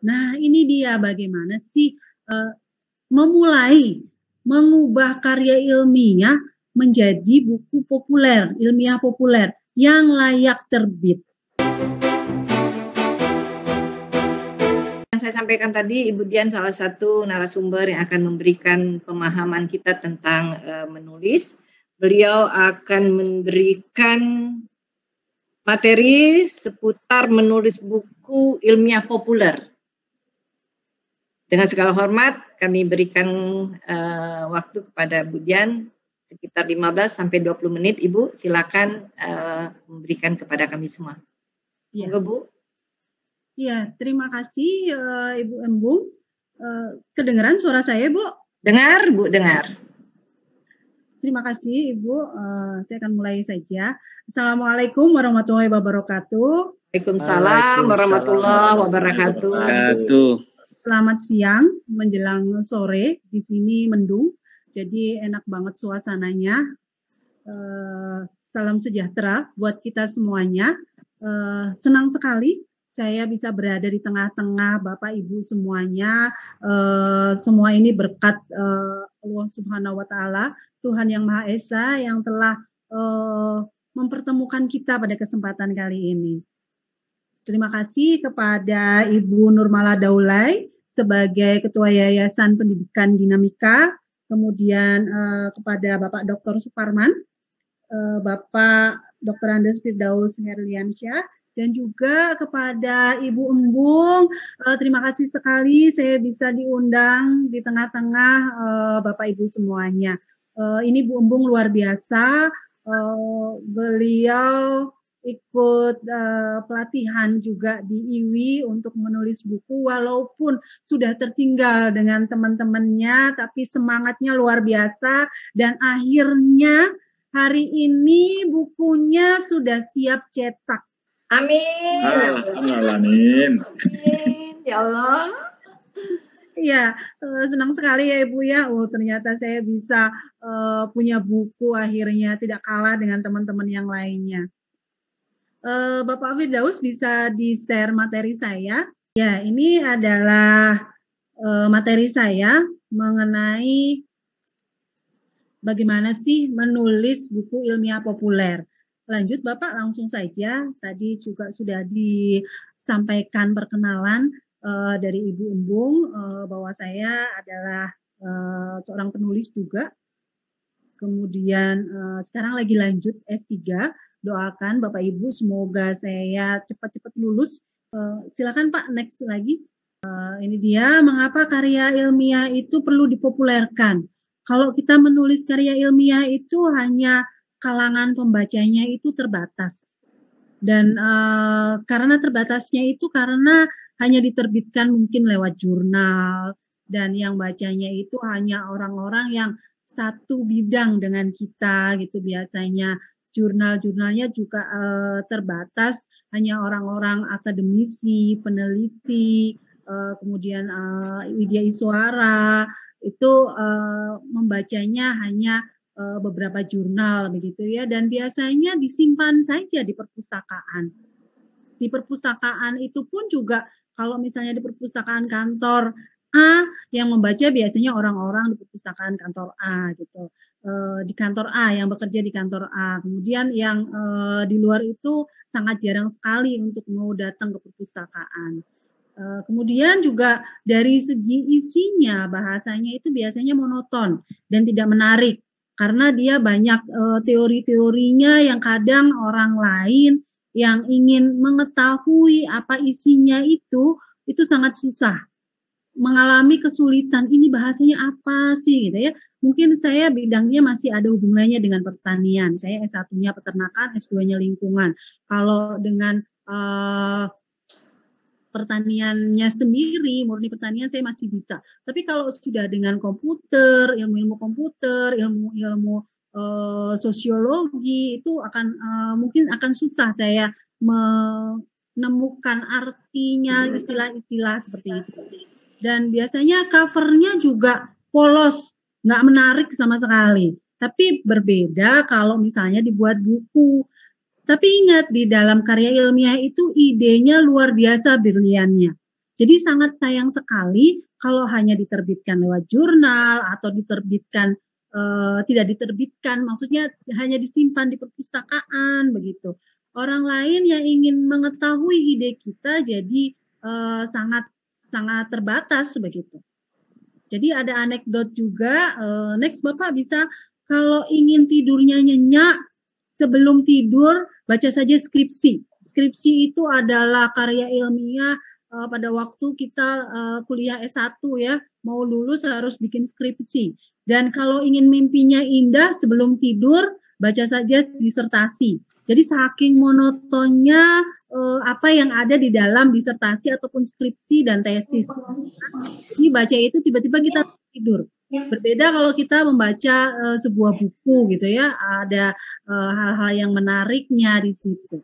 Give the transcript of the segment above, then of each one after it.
Nah, ini dia bagaimana sih memulai mengubah karya ilmiah menjadi buku populer, ilmiah populer yang layak terbit. Yang saya sampaikan tadi, Ibu Dian salah satu narasumber yang akan memberikan pemahaman kita tentang menulis. Beliau akan memberikan materi seputar menulis buku ilmiah populer. Dengan segala hormat, kami berikan waktu kepada Bu Dian sekitar 15 sampai 20 menit, Ibu. Silakan memberikan kepada kami semua. Ya. Monggo, Bu. Ya, terima kasih Ibu Embung. Kedengeran suara saya, Bu? Dengar, Bu, dengar. Terima kasih, Ibu. Saya akan mulai saja. Assalamualaikum warahmatullahi wabarakatuh. Waalaikumsalam warahmatullahi wabarakatuh. Selamat siang menjelang sore, di sini mendung, jadi enak banget suasananya. Salam sejahtera buat kita semuanya. Senang sekali saya bisa berada di tengah-tengah Bapak Ibu semuanya. Semua ini berkat Allah Subhanahu wa Ta'ala, Tuhan Yang Maha Esa yang telah mempertemukan kita pada kesempatan kali ini. Terima kasih kepada Ibu Nurmala Daulay sebagai Ketua Yayasan Pendidikan Dinamika, kemudian kepada Bapak Dr. Suparman, Bapak Dr. Andes Firdaus Herliansyah, dan juga kepada Ibu Embung. Terima kasih sekali saya bisa diundang di tengah-tengah Bapak Ibu semuanya. Ini Bu Embung luar biasa. Beliau ikut pelatihan juga di IWI untuk menulis buku, walaupun sudah tertinggal dengan teman-temannya, tapi semangatnya luar biasa, dan akhirnya hari ini bukunya sudah siap cetak. Amin. Amin. Ya Allah. Ya, senang sekali ya Ibu ya. Oh, ternyata saya bisa punya buku akhirnya, tidak kalah dengan teman-teman yang lainnya. Bapak Firdaus bisa di-share materi saya. Ya, ini adalah materi saya mengenai bagaimana sih menulis buku ilmiah populer. Lanjut Bapak, langsung saja. Tadi juga sudah disampaikan perkenalan dari Ibu Embung bahwa saya adalah seorang penulis juga. Kemudian sekarang lagi lanjut S3. Doakan Bapak Ibu semoga saya cepat-cepat lulus. Silakan Pak, next lagi. Ini dia mengapa karya ilmiah itu perlu dipopulerkan. Kalau kita menulis karya ilmiah itu hanya kalangan pembacanya itu terbatas. Dan karena terbatasnya itu karena hanya diterbitkan mungkin lewat jurnal, dan yang bacanya itu hanya orang-orang yang satu bidang dengan kita gitu biasanya. Jurnal-jurnalnya juga terbatas, hanya orang-orang akademisi, peneliti, kemudian Widya Iswara itu membacanya hanya beberapa jurnal begitu ya, dan biasanya disimpan saja di perpustakaan. Di perpustakaan itu pun juga kalau misalnya di perpustakaan kantor A, yang membaca biasanya orang-orang di perpustakaan kantor A gitu. Di kantor A, yang bekerja di kantor A. Kemudian yang di luar itu sangat jarang sekali untuk mau datang ke perpustakaan. Kemudian juga dari segi isinya, bahasanya itu biasanya monoton dan tidak menarik karena dia banyak teori-teorinya yang kadang orang lain yang ingin mengetahui apa isinya itu sangat susah, mengalami kesulitan. Ini bahasanya apa sih gitu ya. Mungkin saya bidangnya masih ada hubungannya dengan pertanian. Saya S1-nya peternakan, S2-nya lingkungan. Kalau dengan pertaniannya sendiri, murni pertanian saya masih bisa. Tapi kalau sudah dengan komputer, ilmu-ilmu komputer, ilmu-ilmu sosiologi, itu akan mungkin akan susah saya menemukan artinya, istilah-istilah seperti itu. Dan biasanya covernya juga polos, nggak menarik sama sekali. Tapi berbeda kalau misalnya dibuat buku. Tapi ingat, di dalam karya ilmiah itu idenya luar biasa briliannya. Jadi sangat sayang sekali kalau hanya diterbitkan lewat jurnal atau diterbitkan tidak diterbitkan, maksudnya hanya disimpan di perpustakaan begitu. Orang lain yang ingin mengetahui ide kita jadi sangat sangat terbatas begitu. Jadi ada anekdot juga. Next Bapak bisa, kalau ingin tidurnya nyenyak, sebelum tidur baca saja skripsi. Skripsi itu adalah karya ilmiah pada waktu kita kuliah S1 ya, mau lulus harus bikin skripsi. Dan kalau ingin mimpinya indah sebelum tidur baca saja disertasi. Jadi saking monotonnya apa yang ada di dalam disertasi ataupun skripsi dan tesis. Jadi baca itu tiba-tiba kita tidur. Berbeda kalau kita membaca sebuah buku gitu ya, ada hal-hal yang menariknya di situ.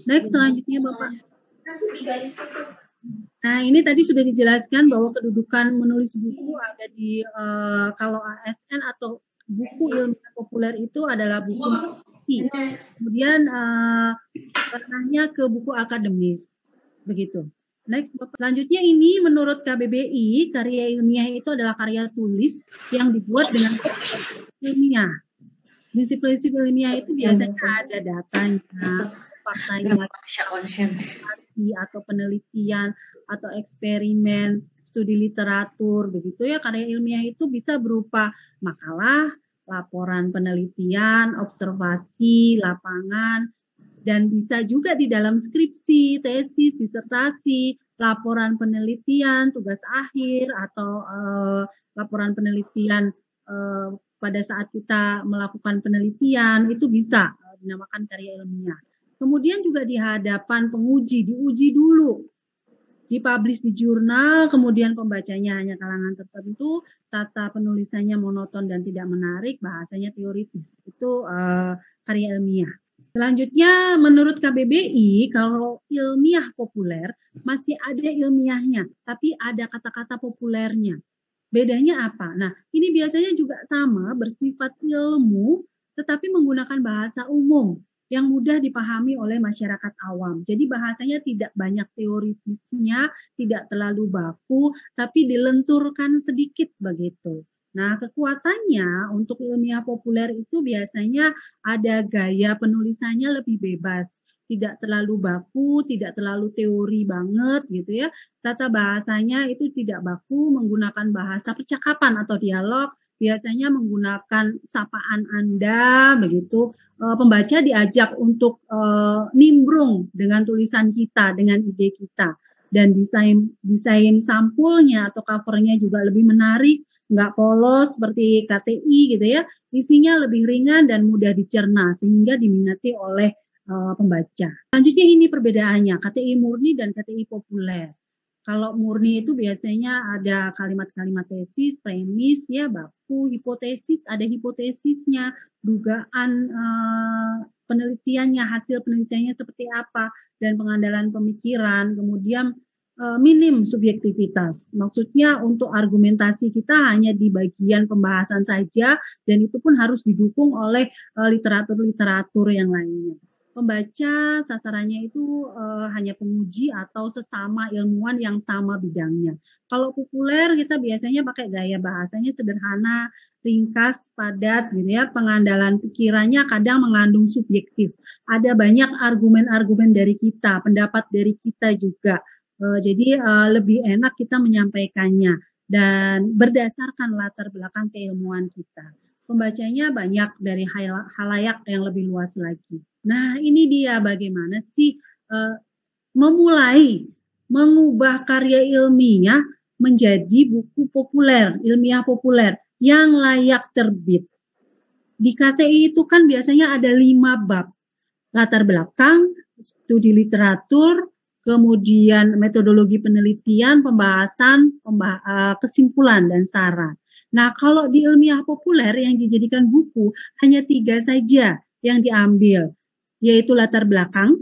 Next, selanjutnya Bapak. Nah, ini tadi sudah dijelaskan bahwa kedudukan menulis buku ada di kalau ASN atau buku ilmiah populer itu adalah buku nonfiksi. Kemudian ranahnya ke buku akademis. Begitu. Next, Bapak. Selanjutnya ini menurut KBBI, karya ilmiah itu adalah karya tulis yang dibuat dengan ilmiah. Prinsip-prinsip ilmiah itu biasanya ada datanya, faktanya, atau penelitian, atau eksperimen, studi literatur, begitu ya. Karya ilmiah itu bisa berupa makalah, laporan penelitian, observasi, lapangan, dan bisa juga di dalam skripsi, tesis, disertasi, laporan penelitian, tugas akhir, atau laporan penelitian pada saat kita melakukan penelitian, itu bisa dinamakan karya ilmiah. Kemudian juga di hadapan penguji, diuji dulu, dipublish di jurnal, kemudian pembacanya hanya kalangan tertentu, tata penulisannya monoton dan tidak menarik, bahasanya teoritis. Itu karya ilmiah. Selanjutnya, menurut KBBI, kalau ilmiah populer masih ada ilmiahnya, tapi ada kata-kata populernya. Bedanya apa? Nah, ini biasanya juga sama, bersifat ilmu, tetapi menggunakan bahasa umum yang mudah dipahami oleh masyarakat awam. Jadi bahasanya tidak banyak teoritisnya, tidak terlalu baku, tapi dilenturkan sedikit begitu. Nah, kekuatannya untuk ilmiah populer itu biasanya ada gaya penulisannya lebih bebas, tidak terlalu baku, tidak terlalu teori banget gitu ya. Tata bahasanya itu tidak baku, menggunakan bahasa percakapan atau dialog, biasanya menggunakan sapaan Anda begitu. Pembaca diajak untuk nimbrung dengan tulisan kita, dengan ide kita. Dan desain sampulnya atau covernya juga lebih menarik, nggak polos seperti KTI gitu ya, isinya lebih ringan dan mudah dicerna sehingga diminati oleh pembaca. Selanjutnya ini perbedaannya, KTI murni dan KTI populer. Kalau murni itu biasanya ada kalimat-kalimat tesis, premis, ya, baku, hipotesis, ada hipotesisnya, dugaan penelitiannya, hasil penelitiannya seperti apa, dan pengandalan pemikiran, kemudian minim subjektivitas. Maksudnya untuk argumentasi kita hanya di bagian pembahasan saja dan itu pun harus didukung oleh literatur-literatur yang lainnya. Pembaca sasarannya itu hanya penguji atau sesama ilmuwan yang sama bidangnya. Kalau populer kita biasanya pakai gaya bahasanya sederhana, ringkas, padat gitu ya. Pengandalan pikirannya kadang mengandung subjektif. Ada banyak argumen-argumen dari kita, pendapat dari kita juga. Jadi lebih enak kita menyampaikannya dan berdasarkan latar belakang keilmuan kita. Pembacanya banyak dari halayak yang lebih luas lagi. Nah, ini dia bagaimana sih memulai mengubah karya ilmiah menjadi buku populer, ilmiah populer yang layak terbit. Di KTI itu kan biasanya ada 5 bab. Latar belakang, studi literatur, kemudian metodologi penelitian, pembahasan, kesimpulan, dan saran. Nah, kalau di ilmiah populer yang dijadikan buku, hanya 3 saja yang diambil, yaitu latar belakang.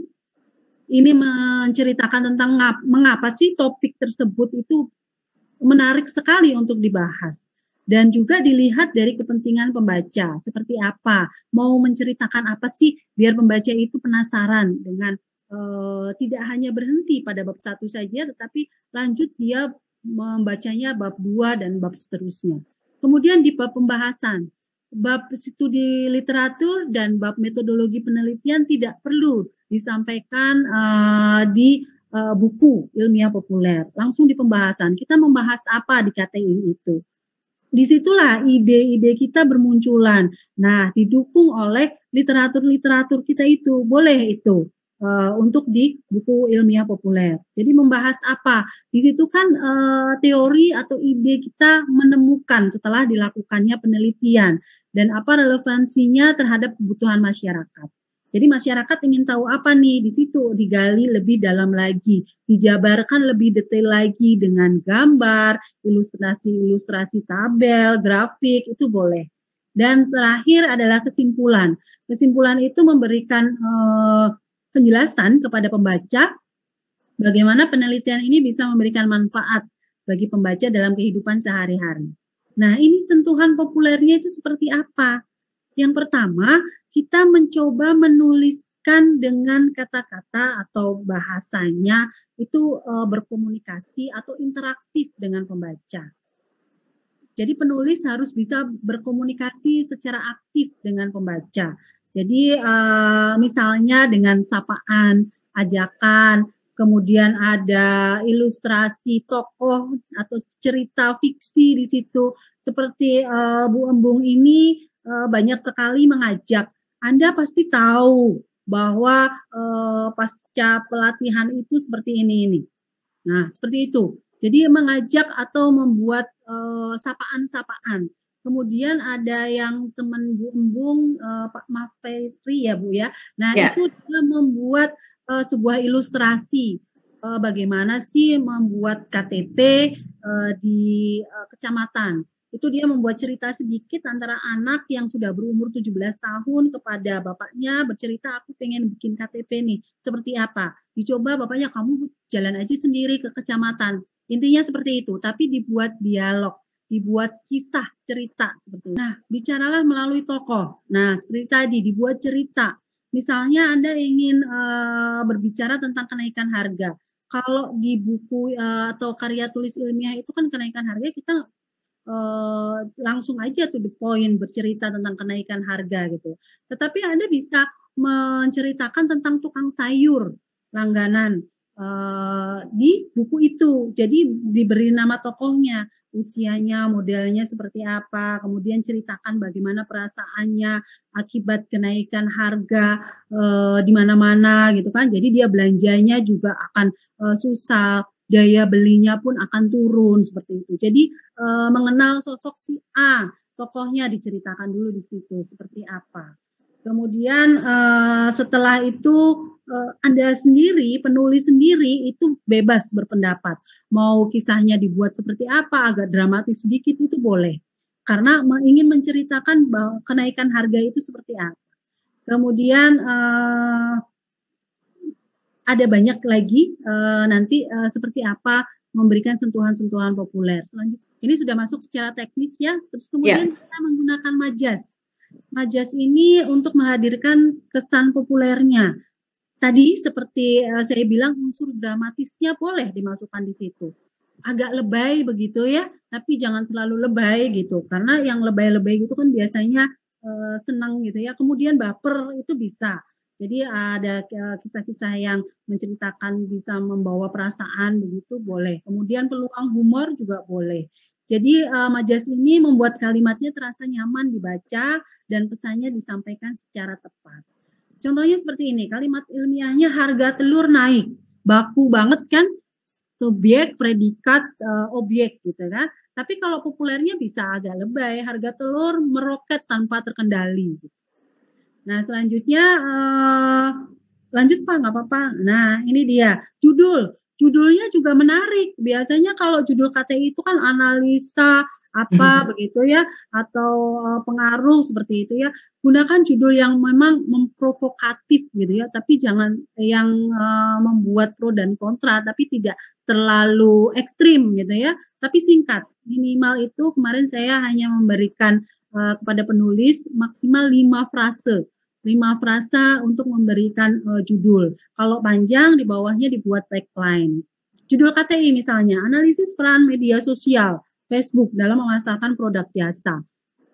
Ini menceritakan tentang mengapa sih topik tersebut itu menarik sekali untuk dibahas. Dan juga dilihat dari kepentingan pembaca, seperti apa, mau menceritakan apa sih, biar pembaca itu penasaran dengan tidak hanya berhenti pada bab 1 saja, tetapi lanjut dia membacanya bab 2 dan bab seterusnya. Kemudian di bab pembahasan, bab studi literatur dan bab metodologi penelitian tidak perlu disampaikan di buku ilmiah populer, langsung di pembahasan. Kita membahas apa di KTI itu? Disitulah ide-ide kita bermunculan. Nah, didukung oleh literatur-literatur kita itu, boleh itu untuk di buku ilmiah populer. Jadi membahas apa? Di situ kan teori atau ide kita menemukan setelah dilakukannya penelitian dan apa relevansinya terhadap kebutuhan masyarakat. Jadi masyarakat ingin tahu apa nih, di situ digali lebih dalam lagi, dijabarkan lebih detail lagi dengan gambar, ilustrasi-ilustrasi tabel, grafik, itu boleh. Dan terakhir adalah kesimpulan. Kesimpulan itu memberikan penjelasan kepada pembaca bagaimana penelitian ini bisa memberikan manfaat bagi pembaca dalam kehidupan sehari-hari. Nah, ini sentuhan populernya itu seperti apa? Yang pertama, kita mencoba menuliskan dengan kata-kata atau bahasanya itu berkomunikasi atau interaktif dengan pembaca. Jadi penulis harus bisa berkomunikasi secara aktif dengan pembaca. Jadi misalnya dengan sapaan, ajakan, kemudian ada ilustrasi tokoh atau cerita fiksi di situ. Seperti Bu Embung ini banyak sekali mengajak. Anda pasti tahu bahwa pasca pelatihan itu seperti ini. Nah, seperti itu. Jadi mengajak atau membuat sapaan-sapaan. Kemudian ada yang teman Bu Embung, Pak Mafetri ya Bu ya. Nah, itu dia membuat sebuah ilustrasi bagaimana sih membuat KTP di kecamatan. Itu dia membuat cerita sedikit antara anak yang sudah berumur 17 tahun kepada bapaknya bercerita, aku pengen bikin KTP nih, seperti apa? Dicoba bapaknya, kamu jalan aja sendiri ke kecamatan. Intinya seperti itu, tapi dibuat dialog, dibuat kisah cerita seperti itu. Nah, bicaralah melalui tokoh. Nah, seperti tadi dibuat cerita. Misalnya Anda ingin berbicara tentang kenaikan harga. Kalau di buku atau karya tulis ilmiah itu kan kenaikan harga kita langsung aja to the point bercerita tentang kenaikan harga gitu. Tetapi Anda bisa menceritakan tentang tukang sayur langganan di buku itu. Jadi diberi nama tokohnya, usianya, modelnya seperti apa, kemudian ceritakan bagaimana perasaannya akibat kenaikan harga di mana-mana gitu kan. Jadi dia belanjanya juga akan susah, daya belinya pun akan turun seperti itu. Jadi mengenal sosok si A, tokohnya diceritakan dulu di situ seperti apa. Kemudian setelah itu Anda sendiri, penulis sendiri itu bebas berpendapat. Mau kisahnya dibuat seperti apa, agak dramatis sedikit itu boleh. Karena ingin menceritakan bahwa kenaikan harga itu seperti apa. Kemudian ada banyak lagi nanti seperti apa memberikan sentuhan-sentuhan populer. Selanjutnya, ini sudah masuk secara teknis ya. Terus kemudian kita menggunakan majas. Majas ini untuk menghadirkan kesan populernya. Tadi seperti saya bilang unsur dramatisnya boleh dimasukkan di situ. Agak lebay begitu ya, tapi jangan terlalu lebay gitu. Karena yang lebay-lebay itu kan biasanya senang gitu ya. Kemudian baper itu bisa. Jadi ada kisah-kisah yang menceritakan bisa membawa perasaan begitu boleh. Kemudian peluang humor juga boleh. Jadi majas ini membuat kalimatnya terasa nyaman dibaca dan pesannya disampaikan secara tepat. Contohnya seperti ini, kalimat ilmiahnya harga telur naik. Baku banget kan, subjek, predikat, objek gitu kan. Tapi kalau populernya bisa agak lebay, harga telur meroket tanpa terkendali. Nah, selanjutnya lanjut Pak, nggak apa-apa. Nah, ini dia judulnya juga menarik. Biasanya kalau judul KTI itu kan analisa apa begitu ya, atau pengaruh seperti itu ya. Gunakan judul yang memang memprovokatif gitu ya, tapi jangan yang membuat pro dan kontra, tapi tidak terlalu ekstrim gitu ya, tapi singkat. Minimal itu kemarin saya hanya memberikan kepada penulis maksimal 5 frase. 5 frasa untuk memberikan judul. Kalau panjang di bawahnya dibuat tagline. Judul KTI misalnya, analisis peran media sosial Facebook dalam memasarkan produk jasa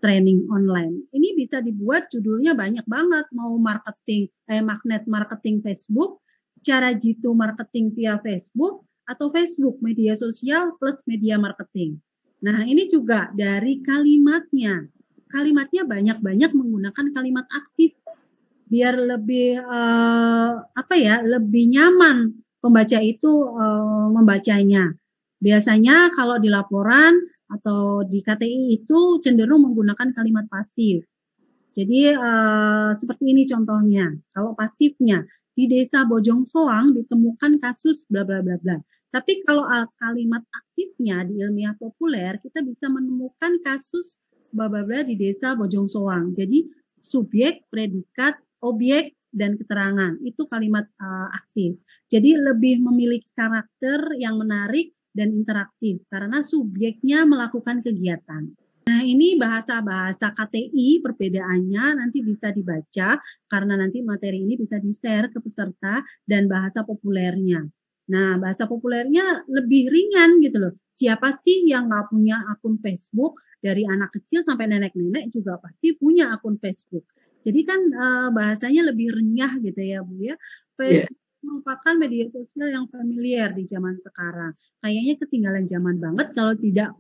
training online. Ini bisa dibuat judulnya banyak banget, mau magnet marketing Facebook, cara jitu marketing via Facebook, atau Facebook media sosial plus media marketing. Nah, ini juga dari kalimatnya. Kalimatnya banyak-banyak menggunakan kalimat aktif biar lebih lebih nyaman pembaca itu membacanya. Biasanya kalau di laporan atau di KTI itu cenderung menggunakan kalimat pasif. Jadi seperti ini contohnya. Kalau pasifnya, di desa Bojong Soang ditemukan kasus bla bla bla bla. Tapi kalau kalimat aktifnya di ilmiah populer, kita bisa menemukan kasus bla bla bla di desa Bojong Soang. Jadi subjek, predikat, objek, dan keterangan. Itu kalimat aktif. Jadi lebih memiliki karakter yang menarik dan interaktif karena subjeknya melakukan kegiatan. Nah, ini bahasa-bahasa KTI perbedaannya nanti bisa dibaca karena nanti materi ini bisa di-share ke peserta dan bahasa populernya. Nah, bahasa populernya lebih ringan gitu loh. Siapa sih yang nggak punya akun Facebook? Dari anak kecil sampai nenek-nenek juga pasti punya akun Facebook. Jadi kan bahasanya lebih renyah gitu ya Bu ya. Facebook merupakan media sosial yang familiar di zaman sekarang. Kayaknya ketinggalan zaman banget kalau tidak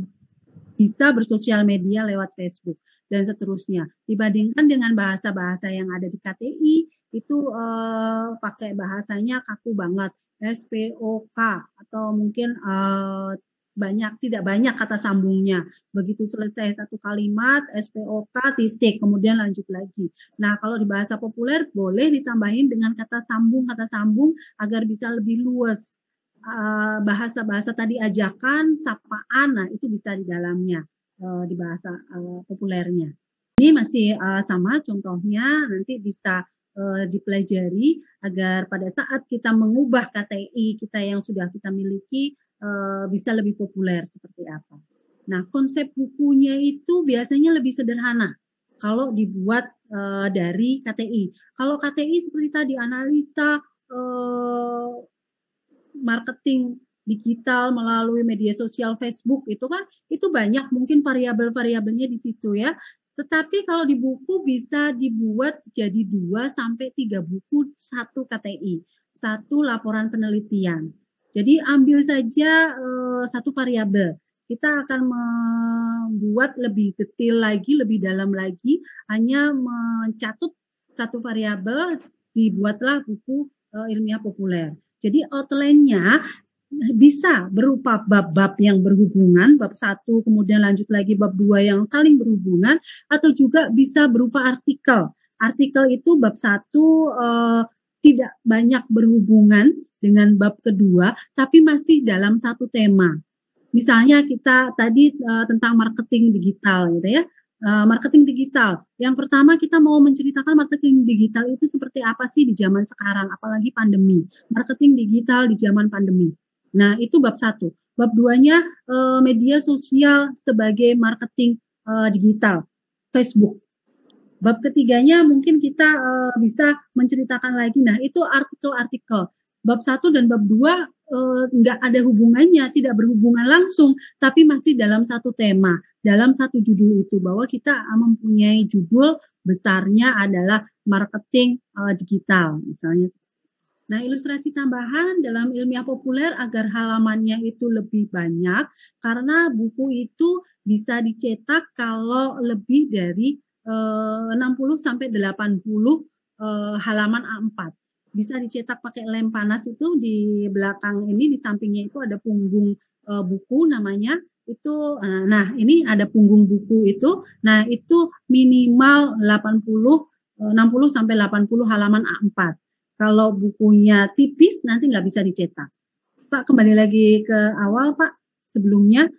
bisa bersosial media lewat Facebook dan seterusnya. Dibandingkan dengan bahasa-bahasa yang ada di KTI, itu pakai bahasanya kaku banget, SPOK, atau mungkin tidak banyak kata sambungnya. Begitu selesai satu kalimat, SPOK, titik, kemudian lanjut lagi. Nah, kalau di bahasa populer boleh ditambahin dengan kata sambung agar bisa lebih luas. Bahasa-bahasa tadi ajakan, sapaan, nah itu bisa di dalamnya di bahasa populernya. Ini masih sama contohnya, nanti bisa dipelajari agar pada saat kita mengubah KTI kita yang sudah kita miliki bisa lebih populer seperti apa. Nah, konsep bukunya itu biasanya lebih sederhana kalau dibuat dari KTI. Kalau KTI seperti tadi analisa marketing digital melalui media sosial Facebook itu kan itu banyak mungkin variabel-variabelnya di situ ya. Tetapi kalau di buku bisa dibuat jadi 2 sampai 3 buku satu KTI, satu laporan penelitian. Jadi ambil saja satu variabel. Kita akan membuat lebih detail lagi, lebih dalam lagi, hanya mencatut satu variabel, dibuatlah buku ilmiah populer. Jadi outline-nya bisa berupa bab-bab yang berhubungan, bab 1 kemudian lanjut lagi bab 2 yang saling berhubungan, atau juga bisa berupa artikel. Artikel itu bab 1 tidak banyak berhubungan dengan bab kedua, tapi masih dalam satu tema. Misalnya kita tadi tentang marketing digital gitu ya. Marketing digital. Yang pertama kita mau menceritakan marketing digital itu seperti apa sih di zaman sekarang, apalagi pandemi. Marketing digital di zaman pandemi. Nah, itu bab 1. Bab 2-nya media sosial sebagai marketing digital, Facebook. Bab ketiganya mungkin kita bisa menceritakan lagi. Nah, itu artikel-artikel. Bab 1 dan bab 2 nggak ada hubungannya, tidak berhubungan langsung, tapi masih dalam satu tema, dalam satu judul itu, bahwa kita mempunyai judul besarnya adalah marketing digital, misalnya. Nah, ilustrasi tambahan dalam ilmiah populer agar halamannya itu lebih banyak, karena buku itu bisa dicetak kalau lebih dari 60 sampai 80 halaman A4. Bisa dicetak pakai lem panas itu di belakang ini, di sampingnya itu ada punggung buku namanya. Itu nah ini ada punggung buku itu. Nah, itu minimal 60 sampai 80 halaman A4. Kalau bukunya tipis nanti nggak bisa dicetak. Pak, kembali lagi ke awal Pak. Sebelumnya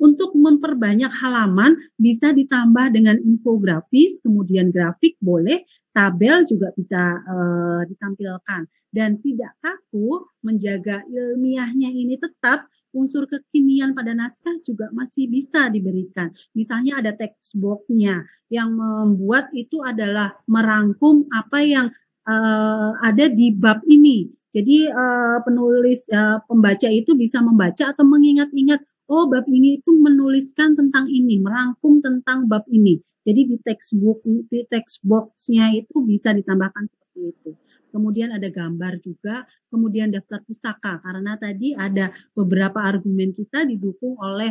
untuk memperbanyak halaman bisa ditambah dengan infografis, kemudian grafik boleh, tabel juga bisa ditampilkan. Dan tidak kaku, menjaga ilmiahnya ini tetap, unsur kekinian pada naskah juga masih bisa diberikan. Misalnya ada text box-nya yang membuat itu adalah merangkum apa yang ada di bab ini. Jadi pembaca itu bisa membaca atau mengingat-ingat, oh bab ini itu menuliskan tentang ini, merangkum tentang bab ini. Jadi di text box-nya itu bisa ditambahkan seperti itu. Kemudian ada gambar juga, kemudian daftar pustaka, karena tadi ada beberapa argumen kita didukung oleh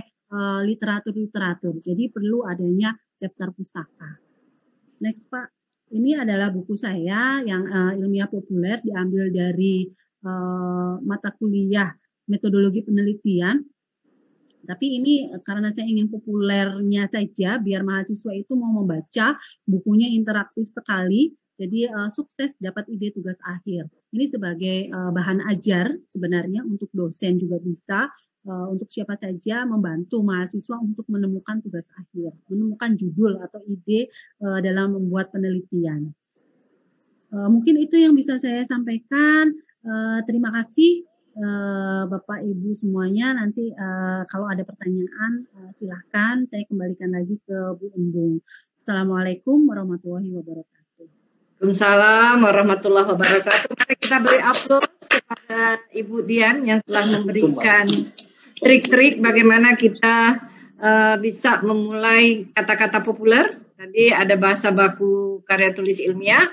literatur-literatur. Jadi perlu adanya daftar pustaka. Next Pak, ini adalah buku saya yang ilmiah populer, diambil dari mata kuliah metodologi penelitian. Tapi ini karena saya ingin populernya saja, biar mahasiswa itu mau membaca, bukunya interaktif sekali, jadi sukses dapat ide tugas akhir. Ini sebagai bahan ajar sebenarnya untuk dosen juga bisa, untuk siapa saja membantu mahasiswa untuk menemukan tugas akhir, menemukan judul atau ide dalam membuat penelitian. Mungkin itu yang bisa saya sampaikan. Terima kasih. Bapak Ibu semuanya, nanti kalau ada pertanyaan silahkan saya kembalikan lagi ke Bu Embung. Assalamualaikum warahmatullahi wabarakatuh. Waalaikumsalam warahmatullahi wabarakatuh. Mari kita beri aplaus kepada Ibu Dian yang telah memberikan trik-trik bagaimana kita bisa memulai kata-kata populer. Tadi ada bahasa baku karya tulis ilmiah,